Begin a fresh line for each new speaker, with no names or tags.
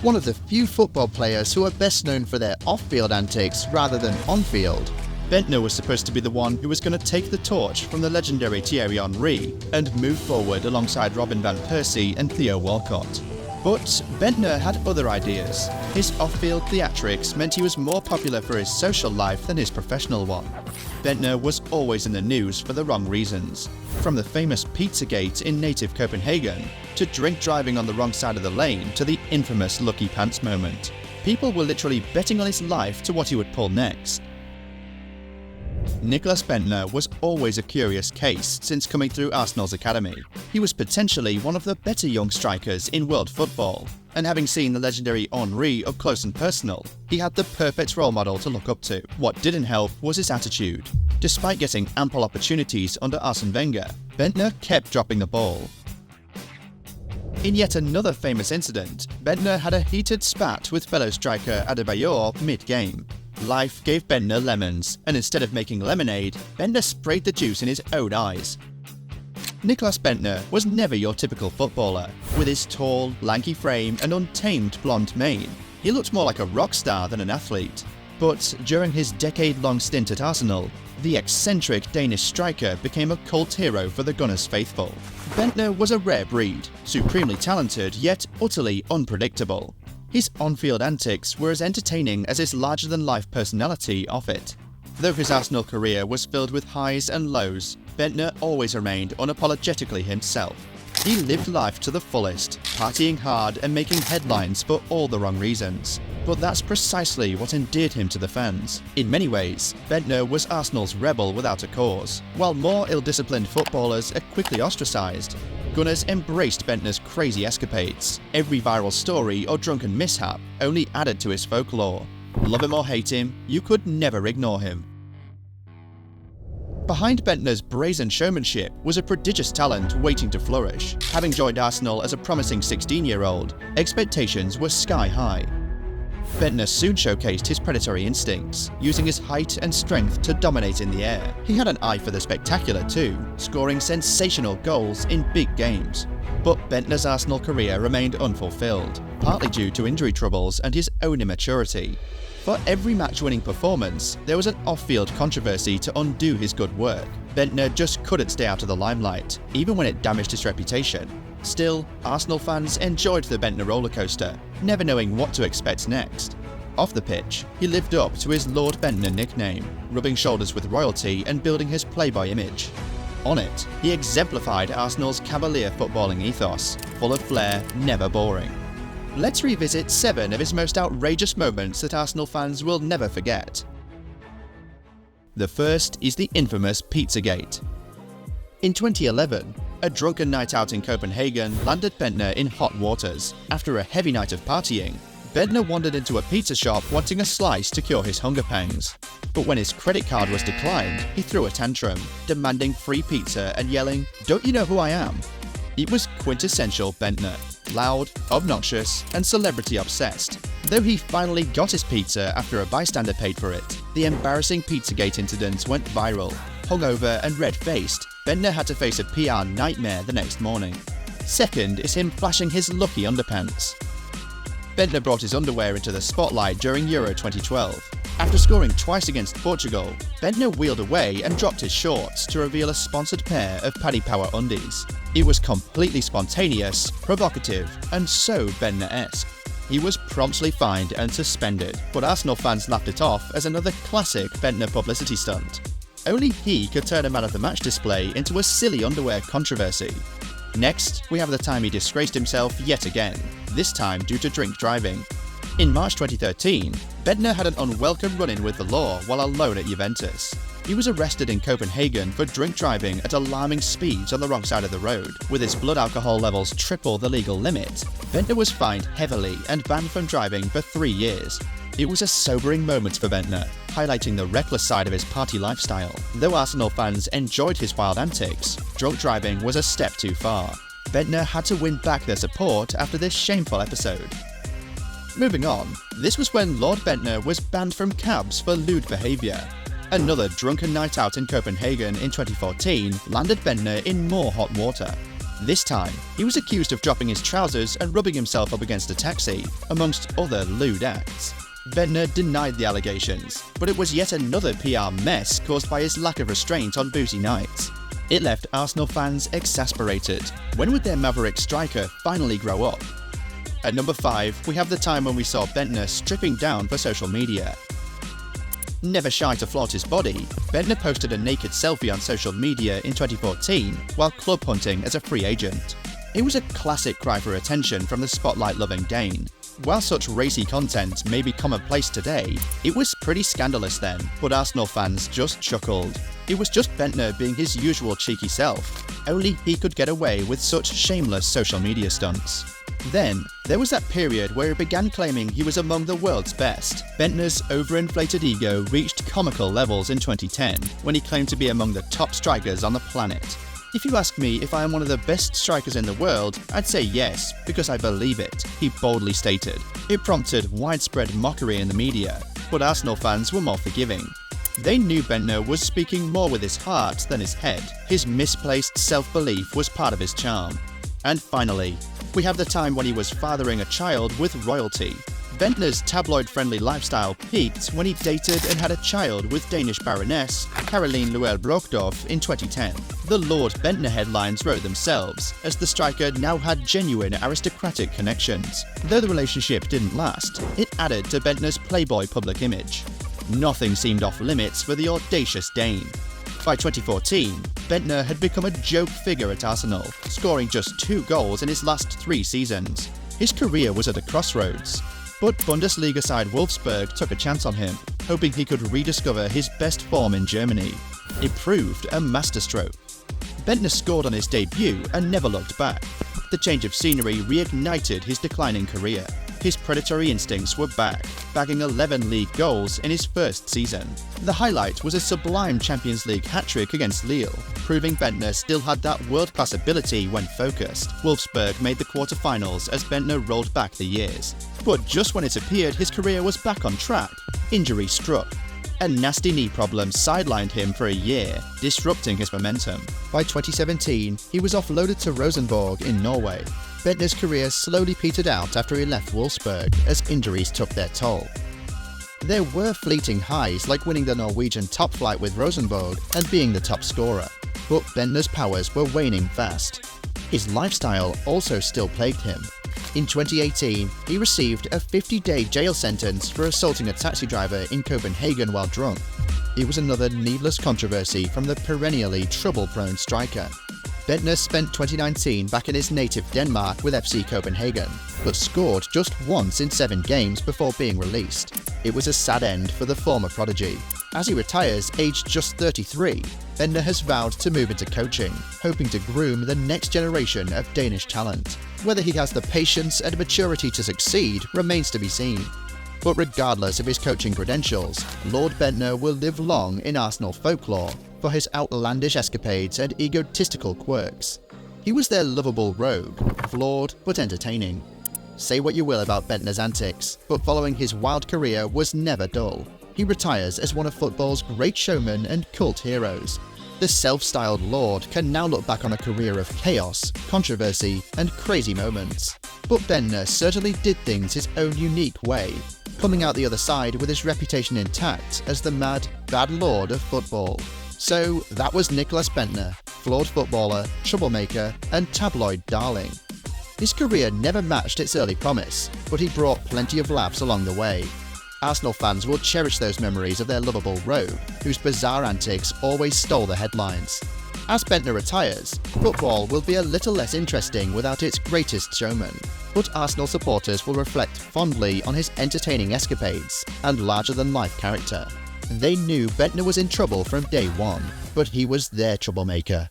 one of the few football players who are best known for their off-field antics rather than on-field.
Bendtner was supposed to be the one who was going to take the torch from the legendary Thierry Henry and move forward alongside Robin van Persie and Theo Walcott. But Bendtner had other ideas. His off-field theatrics meant he was more popular for his social life than his professional one. Bendtner was always in the news for the wrong reasons. From the famous Pizzagate in native Copenhagen, to drink driving on the wrong side of the lane, to the infamous lucky pants moment. People were literally betting on his life to what he would pull next. Nicklas Bendtner was always a curious case since coming through Arsenal's academy. He was potentially one of the better young strikers in world football, and having seen the legendary Henry up close and personal, he had the perfect role model to look up to. What didn't help was his attitude. Despite getting ample opportunities under Arsene Wenger, Bendtner kept dropping the ball. In yet another famous incident, Bendtner had a heated spat with fellow striker Adebayor mid-game. Life gave Bendtner lemons, and instead of making lemonade, Bendtner sprayed the juice in his own eyes. Nicklas Bendtner was never your typical footballer. With his tall, lanky frame and untamed blonde mane, he looked more like a rock star than an athlete. But during his decade-long stint at Arsenal, the eccentric Danish striker became a cult hero for the Gunners faithful. Bendtner was a rare breed, supremely talented yet utterly unpredictable. His on-field antics were as entertaining as his larger-than-life personality off it. Though his Arsenal career was filled with highs and lows, Bendtner always remained unapologetically himself. He lived life to the fullest, partying hard and making headlines for all the wrong reasons. But that's precisely what endeared him to the fans. In many ways, Bendtner was Arsenal's rebel without a cause. While more ill-disciplined footballers are quickly ostracised, Gunners embraced Bendtner's crazy escapades. Every viral story or drunken mishap only added to his folklore. Love him or hate him, you could never ignore him. Behind Bendtner's brazen showmanship was a prodigious talent waiting to flourish. Having joined Arsenal as a promising 16-year-old, expectations were sky high. Bendtner soon showcased his predatory instincts, using his height and strength to dominate in the air. He had an eye for the spectacular too, scoring sensational goals in big games. But Bendtner's Arsenal career remained unfulfilled, partly due to injury troubles and his own immaturity. For every match-winning performance, there was an off-field controversy to undo his good work. Bendtner just couldn't stay out of the limelight, even when it damaged his reputation. Still, Arsenal fans enjoyed the Bendtner rollercoaster, never knowing what to expect next. Off the pitch, he lived up to his Lord Bendtner nickname, rubbing shoulders with royalty and building his playboy image. On it, he exemplified Arsenal's cavalier footballing ethos, full of flair, never boring. Let's revisit 7 of his most outrageous moments that Arsenal fans will never forget. The first is the infamous Pizzagate. In 2011, a drunken night out in Copenhagen landed Bendtner in hot waters. After a heavy night of partying, Bendtner wandered into a pizza shop wanting a slice to cure his hunger pangs. But when his credit card was declined, he threw a tantrum, demanding free pizza and yelling, "Don't you know who I am?" It was quintessential Bendtner. Loud, obnoxious, and celebrity-obsessed. Though he finally got his pizza after a bystander paid for it, the embarrassing Pizzagate incident went viral. Hungover and red-faced, Bendtner had to face a PR nightmare the next morning. Second is him flashing his lucky underpants. Bendtner brought his underwear into the spotlight during Euro 2012. After scoring twice against Portugal, Bendtner wheeled away and dropped his shorts to reveal a sponsored pair of Paddy Power undies. It was completely spontaneous, provocative, and so Bendtner-esque. He was promptly fined and suspended, but Arsenal fans laughed it off as another classic Bendtner publicity stunt. Only he could turn a man-of-the-match display into a silly underwear controversy. Next, we have the time he disgraced himself yet again, this time due to drink driving. In March 2013, Bendtner had an unwelcome run-in with the law while alone at Juventus. He was arrested in Copenhagen for drink driving at alarming speeds on the wrong side of the road. With his blood alcohol levels triple the legal limit, Bendtner was fined heavily and banned from driving for 3 years. It was a sobering moment for Bendtner, highlighting the reckless side of his party lifestyle. Though Arsenal fans enjoyed his wild antics, drunk driving was a step too far. Bendtner had to win back their support after this shameful episode. Moving on, this was when Lord Bendtner was banned from cabs for lewd behaviour. Another drunken night out in Copenhagen in 2014 landed Bendtner in more hot water. This time, he was accused of dropping his trousers and rubbing himself up against a taxi, amongst other lewd acts. Bendtner denied the allegations, but it was yet another PR mess caused by his lack of restraint on boozy nights. It left Arsenal fans exasperated. When would their maverick striker finally grow up? At number 5, we have the time when we saw Bendtner stripping down for social media. Never shy to flaunt his body, Bendtner posted a naked selfie on social media in 2014 while club hunting as a free agent. It was a classic cry for attention from the spotlight-loving Dane. While such racy content may be commonplace today, it was pretty scandalous then, but Arsenal fans just chuckled. It was just Bendtner being his usual cheeky self. Only he could get away with such shameless social media stunts. Then, there was that period where he began claiming he was among the world's best. Bendtner's overinflated ego reached comical levels in 2010, when he claimed to be among the top strikers on the planet. If you ask me if I am one of the best strikers in the world, I'd say yes, because I believe it, he boldly stated. It prompted widespread mockery in the media, but Arsenal fans were more forgiving. They knew Bendtner was speaking more with his heart than his head. His misplaced self-belief was part of his charm. And finally, we have the time when he was fathering a child with royalty. Bendtner's tabloid-friendly lifestyle peaked when he dated and had a child with Danish Baroness Caroline Loel-Brockdorff in 2010. The Lord Bendtner headlines wrote themselves, as the striker now had genuine aristocratic connections. Though the relationship didn't last, it added to Bendtner's playboy public image. Nothing seemed off-limits for the audacious Dane. By 2014, Bendtner had become a joke figure at Arsenal, scoring just 2 goals in his last 3 seasons. His career was at a crossroads, but Bundesliga side Wolfsburg took a chance on him, hoping he could rediscover his best form in Germany. It proved a masterstroke. Bendtner scored on his debut and never looked back. The change of scenery reignited his declining career. His predatory instincts were back, bagging 11 league goals in his first season. The highlight was a sublime Champions League hat-trick against Lille, proving Bendtner still had that world-class ability when focused. Wolfsburg made the quarter-finals as Bendtner rolled back the years. But just when it appeared his career was back on track, injury struck. A nasty knee problem sidelined him for a year, disrupting his momentum. By 2017, he was offloaded to Rosenborg in Norway. Bendtner's career slowly petered out after he left Wolfsburg as injuries took their toll. There were fleeting highs like winning the Norwegian top flight with Rosenborg and being the top scorer, but Bendtner's powers were waning fast. His lifestyle also still plagued him. In 2018, he received a 50-day jail sentence for assaulting a taxi driver in Copenhagen while drunk. It was another needless controversy from the perennially trouble-prone striker. Bendtner spent 2019 back in his native Denmark with FC Copenhagen, but scored just once in 7 games before being released. It was a sad end for the former prodigy. As he retires, aged just 33, Bendtner has vowed to move into coaching, hoping to groom the next generation of Danish talent. Whether he has the patience and maturity to succeed remains to be seen. But regardless of his coaching credentials, Lord Bendtner will live long in Arsenal folklore for his outlandish escapades and egotistical quirks. He was their lovable rogue, flawed but entertaining. Say what you will about Bendtner's antics, but following his wild career was never dull. He retires as one of football's great showmen and cult heroes. The self-styled Lord can now look back on a career of chaos, controversy, and crazy moments. But Bendtner certainly did things his own unique way, coming out the other side with his reputation intact as the mad, bad lord of football. So that was Nicklas Bendtner, flawed footballer, troublemaker, and tabloid darling. His career never matched its early promise, but he brought plenty of laughs along the way. Arsenal fans will cherish those memories of their lovable rogue, whose bizarre antics always stole the headlines. As Bendtner retires, football will be a little less interesting without its greatest showman, but Arsenal supporters will reflect fondly on his entertaining escapades and larger-than-life character. They knew Bendtner was in trouble from day one, but he was their troublemaker.